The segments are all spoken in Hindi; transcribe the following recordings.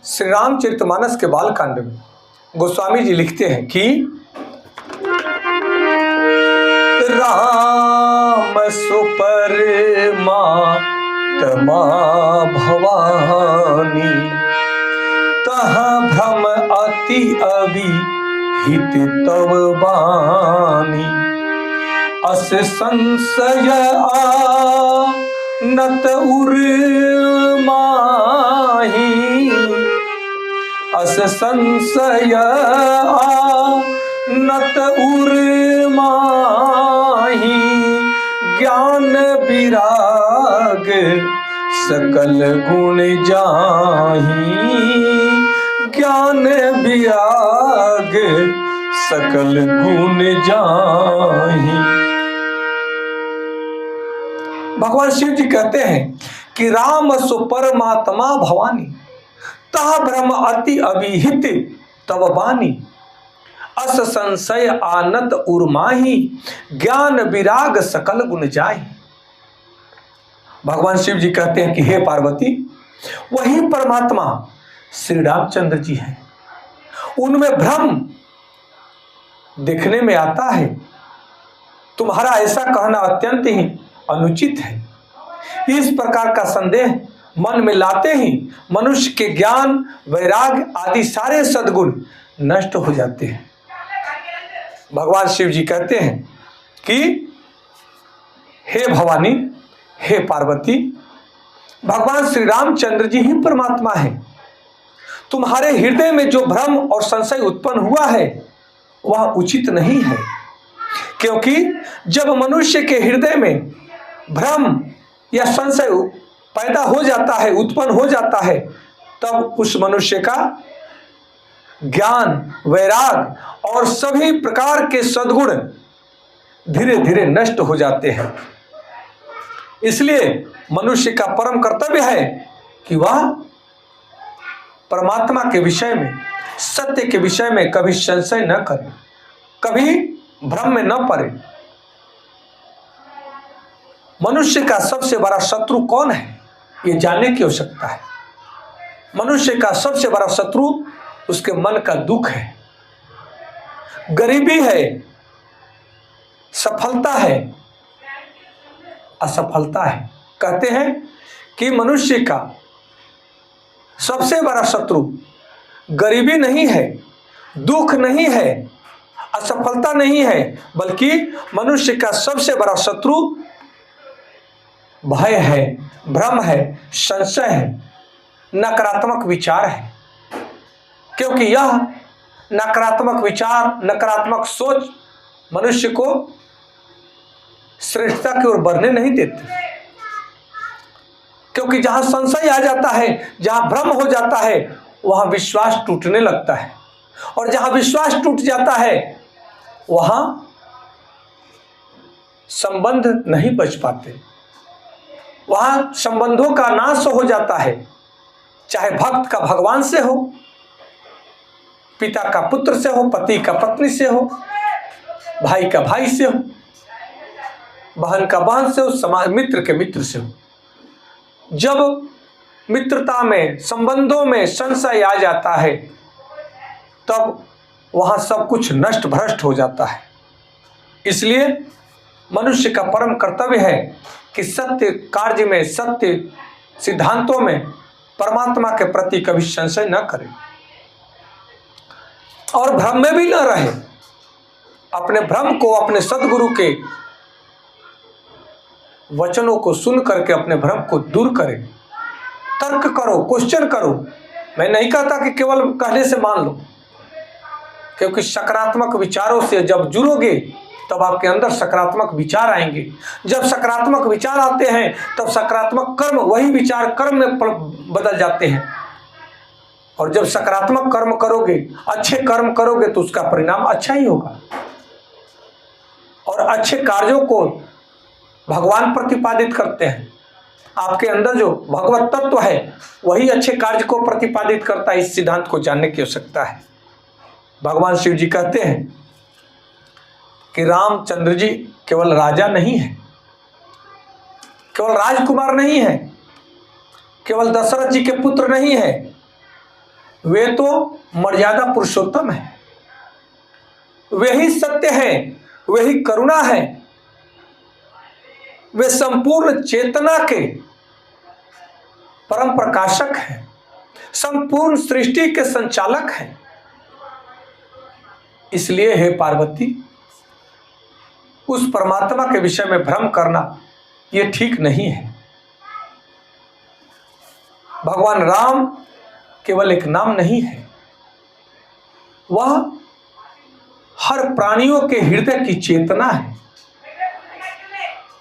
श्री रामचरितमानस के बालकांड में गोस्वामी जी लिखते हैं कि राम सुपरमा तमा भवानी तह भ्रम अति अभिहित तव बानी अस संशय नत उर्माही अस संशय नत उर्माही ज्ञान विराग सकल गुण जाही ज्ञान विराग सकल गुण जाही। भगवान शिव जी कहते हैं कि राम सुपरमात्मा भवानी तह भ्रम अति अभिहित तव बानी अस संशय आनत उर्माही ज्ञान विराग सकल गुण जाहि। भगवान शिव जी कहते हैं कि हे पार्वती, वही परमात्मा श्री रामचंद्र जी हैं। उनमें भ्रम देखने में आता है। तुम्हारा ऐसा कहना अत्यंत ही अनुचित है। इस प्रकार का संदेह मन में लाते ही मनुष्य के ज्ञान वैराग आदि सारे सद्गुण नष्ट हो जाते हैं। भगवान शिव जी कहते हैं कि हे भवानी, हे पार्वती, भगवान श्री रामचंद्र जी ही परमात्मा है। तुम्हारे हृदय में जो भ्रम और संशय उत्पन्न हुआ है वह उचित नहीं है, क्योंकि जब मनुष्य के हृदय में भ्रम या संशय पैदा हो जाता है, उत्पन्न हो जाता है, तब उस मनुष्य का ज्ञान वैराग और सभी प्रकार के सद्गुण धीरे धीरे नष्ट हो जाते हैं। इसलिए मनुष्य का परम कर्तव्य है कि वह परमात्मा के विषय में, सत्य के विषय में कभी संशय न करे, कभी भ्रम में न पड़े। मनुष्य का सबसे बड़ा शत्रु कौन है, ये जानने की आवश्यकता है। मनुष्य का सबसे बड़ा शत्रु उसके मन का दुख है, गरीबी है, सफलता है, असफलता है। कहते हैं कि मनुष्य का सबसे बड़ा शत्रु गरीबी नहीं है, दुख नहीं है, असफलता नहीं है, बल्कि मनुष्य का सबसे बड़ा शत्रु भय है, भ्रम है, संशय है, नकारात्मक विचार है। क्योंकि यह नकारात्मक विचार, नकारात्मक सोच मनुष्य को श्रेष्ठता की ओर बढ़ने नहीं देते। क्योंकि जहां संशय आ जाता है, जहां भ्रम हो जाता है, वहां विश्वास टूटने लगता है, और जहां विश्वास टूट जाता है वहां संबंध नहीं बच पाते, वहां संबंधों का नाश हो जाता है। चाहे भक्त का भगवान से हो, पिता का पुत्र से हो, पति का पत्नी से हो, भाई का भाई से हो, बहन का बहन से हो, समाज मित्र के मित्र से हो। जब मित्रता में, संबंधों में संशय आ जाता है, तब वहां सब कुछ नष्ट भ्रष्ट हो जाता है। इसलिए मनुष्य का परम कर्तव्य है कि सत्य कार्य में, सत्य सिद्धांतों में परमात्मा के प्रति कभी संशय न करे और भ्रम में भी न रहे। अपने भ्रम को, अपने सद्गुरु के वचनों को सुन करके अपने भ्रम को दूर करें। तर्क करो, क्वेश्चन करो। मैं नहीं कहता कि केवल कहने से मान लो, क्योंकि सकारात्मक विचारों से जब जुड़ोगे तब आपके अंदर सकारात्मक विचार आएंगे। जब सकारात्मक विचार आते हैं तब सकारात्मक कर्म, वही विचार कर्म में बदल जाते हैं। और जब सकारात्मक कर्म करोगे, अच्छे कर्म करोगे, तो उसका परिणाम अच्छा ही होगा। और अच्छे कार्यों को भगवान प्रतिपादित करते हैं। आपके अंदर जो भगवत तत्व है वही अच्छे कार्य को प्रतिपादित करता है। इस सिद्धांत को जानने की आवश्यकता है। भगवान शिव जी कहते हैं कि रामचंद्र जी केवल राजा नहीं है, केवल राजकुमार नहीं है, केवल दशरथ जी के पुत्र नहीं है, वे तो मर्यादा पुरुषोत्तम है, वे ही सत्य हैं, वे ही करुणा है, वे संपूर्ण चेतना के परम प्रकाशक हैं, संपूर्ण सृष्टि के संचालक हैं। इसलिए हे पार्वती, उस परमात्मा के विषय में भ्रम करना यह ठीक नहीं है। भगवान राम केवल एक नाम नहीं है, वह हर प्राणियों के हृदय की चेतना है।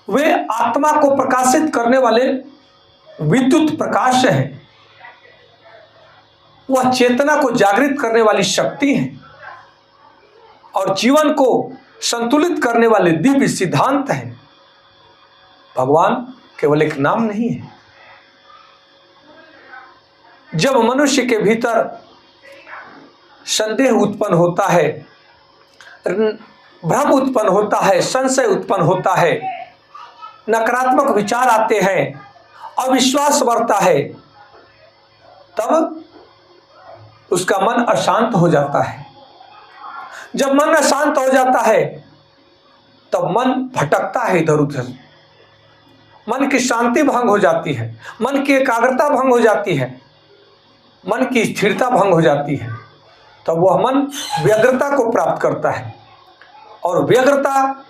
वे आत्मा को प्रकाशित करने वाले विद्युत प्रकाश है, वह चेतना को जागृत करने वाली शक्ति है और जीवन को संतुलित करने वाले दिव्य सिद्धांत है। भगवान केवल एक नाम नहीं है। जब मनुष्य के भीतर संदेह उत्पन्न होता है, भ्रम उत्पन्न होता है, संशय उत्पन्न होता है, नकारात्मक विचार आते हैं, अविश्वास बढ़ता है, तब उसका मन अशांत हो जाता है। जब मन अशांत हो जाता है तब मन भटकता है इधर उधर, मन की शांति भंग हो जाती है, मन की एकाग्रता भंग हो जाती है, मन की स्थिरता भंग हो जाती है। तब वह मन व्यग्रता को प्राप्त करता है और व्यग्रता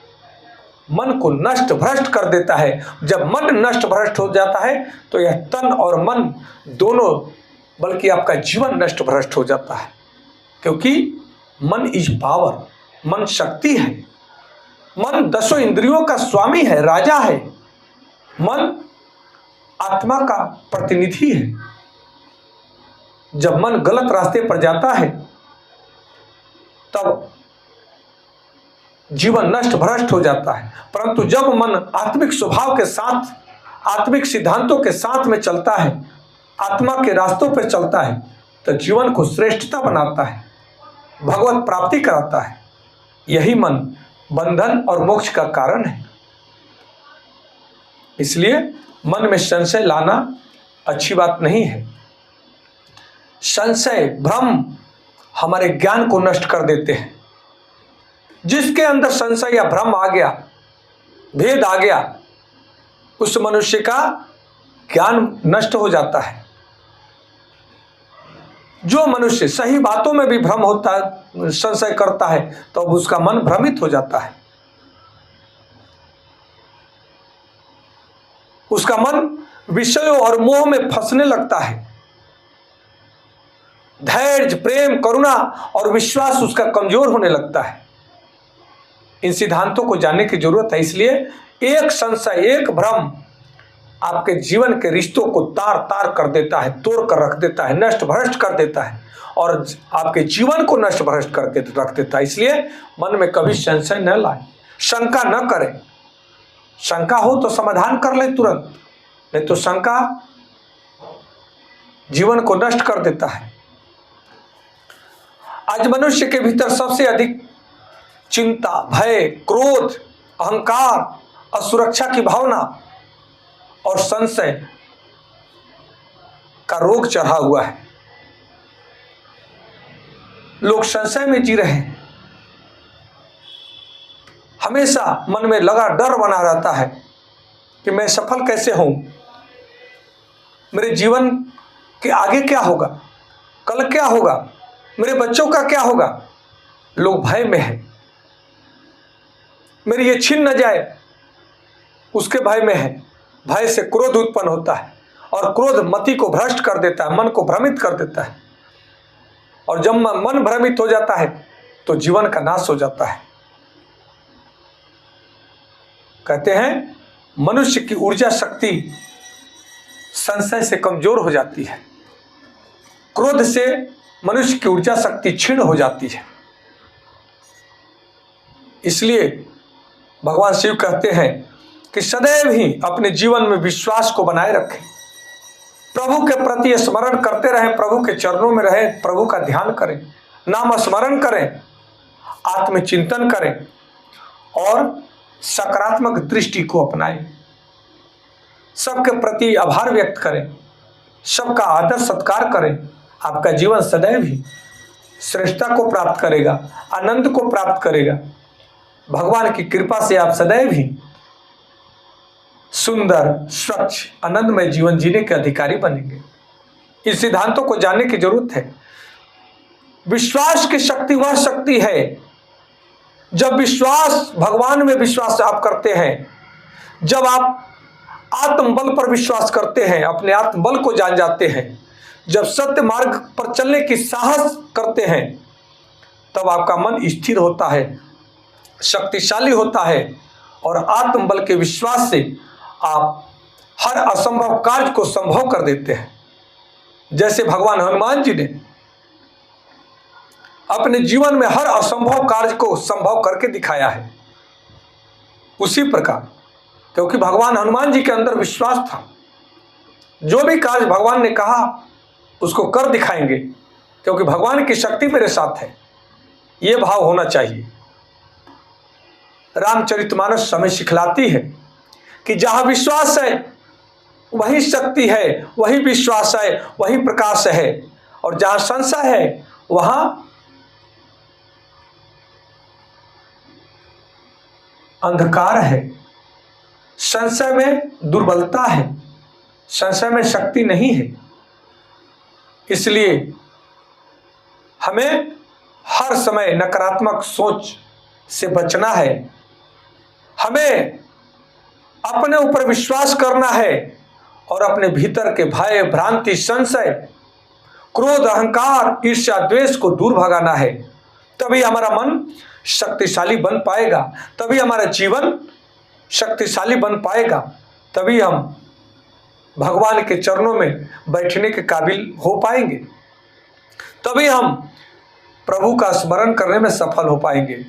मन को नष्ट भ्रष्ट कर देता है। जब मन नष्ट भ्रष्ट हो जाता है तो यह तन और मन दोनों, बल्कि आपका जीवन नष्ट भ्रष्ट हो जाता है, क्योंकि मन इज पावर, मन शक्ति है, मन 10 इंद्रियों का स्वामी है, राजा है, मन आत्मा का प्रतिनिधि है। जब मन गलत रास्ते पर जाता है तब जीवन नष्ट भ्रष्ट हो जाता है, परंतु जब मन आत्मिक स्वभाव के साथ, आत्मिक सिद्धांतों के साथ में चलता है, आत्मा के रास्तों पर चलता है, तो जीवन को श्रेष्ठता बनाता है, भगवत प्राप्ति कराता है। यही मन बंधन और मोक्ष का कारण है। इसलिए मन में संशय लाना अच्छी बात नहीं है। संशय, भ्रम हमारे ज्ञान को नष्ट कर देते हैं। जिसके अंदर संशय या भ्रम आ गया, भेद आ गया, उस मनुष्य का ज्ञान नष्ट हो जाता है। जो मनुष्य सही बातों में भी भ्रम होता है, संशय करता है, तो अब उसका मन भ्रमित हो जाता है, उसका मन विषयों और मोह में फंसने लगता है। धैर्य, प्रेम, करुणा और विश्वास उसका कमजोर होने लगता है। इन सिद्धांतों को जानने की जरूरत है। इसलिए एक संशय, एक भ्रम आपके जीवन के रिश्तों को तार तार कर देता है, तोड़ कर रख देता है, नष्ट भ्रष्ट कर देता है और आपके जीवन को नष्ट भ्रष्ट करके रख देता है। इसलिए मन में कभी संशय न लाए, शंका न करें। शंका हो तो समाधान कर ले तुरंत, नहीं तो शंका जीवन को नष्ट कर देता है। आज मनुष्य के भीतर सबसे अधिक चिंता, भय, क्रोध, अहंकार, असुरक्षा की भावना और संशय का रोग चढ़ा हुआ है। लोग संशय में जी रहे हैं, हमेशा मन में लगा डर बना रहता है कि मैं सफल कैसे हूं, मेरे जीवन के आगे क्या होगा, कल क्या होगा, मेरे बच्चों का क्या होगा। लोग भय में है, मेरी ये छीन न जाए उसके भय में है। भय से क्रोध उत्पन्न होता है और क्रोध मति को भ्रष्ट कर देता है, मन को भ्रमित कर देता है और जब मन भ्रमित हो जाता है तो जीवन का नाश हो जाता है। कहते हैं मनुष्य की ऊर्जा शक्ति संशय से कमजोर हो जाती है, क्रोध से मनुष्य की ऊर्जा शक्ति क्षीण हो जाती है। इसलिए भगवान शिव कहते हैं कि सदैव ही अपने जीवन में विश्वास को बनाए रखें, प्रभु के प्रति स्मरण करते रहें, प्रभु के चरणों में रहें, प्रभु का ध्यान करें, नाम स्मरण करें, आत्मचिंतन करें और सकारात्मक दृष्टि को अपनाएं, सबके प्रति आभार व्यक्त करें, सबका आदर सत्कार करें, आपका जीवन सदैव ही श्रेष्ठता को प्राप्त करेगा, आनंद को प्राप्त करेगा। भगवान की कृपा से आप सदैव ही सुंदर, स्वच्छ, आनंदमय जीवन जीने के अधिकारी बनेंगे। इन सिद्धांतों को जानने की जरूरत है। विश्वास की शक्ति वह शक्ति है, जब विश्वास, भगवान में विश्वास आप करते हैं, जब आप आत्मबल पर विश्वास करते हैं, अपने आत्मबल को जान जाते हैं, जब सत्य मार्ग पर चलने की साहस करते हैं, तब आपका मन स्थिर होता है, शक्तिशाली होता है और आत्मबल के विश्वास से आप हर असंभव कार्य को संभव कर देते हैं। जैसे भगवान हनुमान जी ने अपने जीवन में हर असंभव कार्य को संभव करके दिखाया है, उसी प्रकार, क्योंकि भगवान हनुमान जी के अंदर विश्वास था, जो भी कार्य भगवान ने कहा उसको कर दिखाएंगे, क्योंकि भगवान की शक्ति मेरे साथ है, ये भाव होना चाहिए। रामचरितमानस हमें सिखलाती है कि जहां विश्वास है वही शक्ति है, वही विश्वास है, वही प्रकाश है, और जहां संशय है वहां अंधकार है। संशय में दुर्बलता है, संशय में शक्ति नहीं है। इसलिए हमें हर समय नकारात्मक सोच से बचना है, हमें अपने ऊपर विश्वास करना है और अपने भीतर के भय, भ्रांति, संशय, क्रोध, अहंकार, ईर्ष्या, द्वेष को दूर भगाना है। तभी हमारा मन शक्तिशाली बन पाएगा, तभी हमारा जीवन शक्तिशाली बन पाएगा, तभी हम भगवान के चरणों में बैठने के काबिल हो पाएंगे, तभी हम प्रभु का स्मरण करने में सफल हो पाएंगे,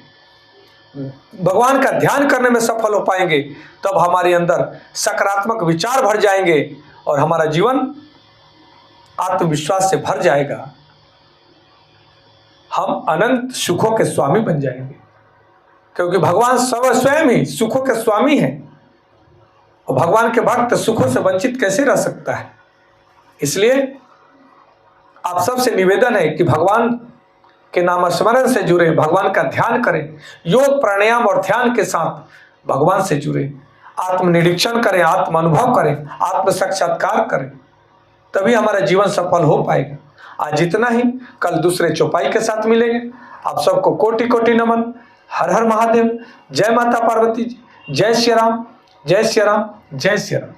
भगवान का ध्यान करने में सफल हो पाएंगे। तब हमारे अंदर सकारात्मक विचार भर जाएंगे और हमारा जीवन आत्मविश्वास से भर जाएगा। हम अनंत सुखों के स्वामी बन जाएंगे, क्योंकि भगवान स्वयं ही सुखों के स्वामी हैं, और भगवान के भक्त सुखों से वंचित कैसे रह सकता है। इसलिए आप सबसे निवेदन है कि भगवान के नाम स्मरण से जुड़े, भगवान का ध्यान करें, योग, प्राणायाम और ध्यान के साथ भगवान से जुड़े, आत्मनिरीक्षण करें, आत्म अनुभव करें, आत्म साक्षात्कार करें, तभी हमारा जीवन सफल हो पाएगा। आज इतना ही, कल दूसरे चौपाई के साथ मिलेंगे। आप सबको कोटि कोटि नमन। हर हर महादेव। जय माता पार्वती जी। जय श्री राम, जय श्री राम, जय श्री राम।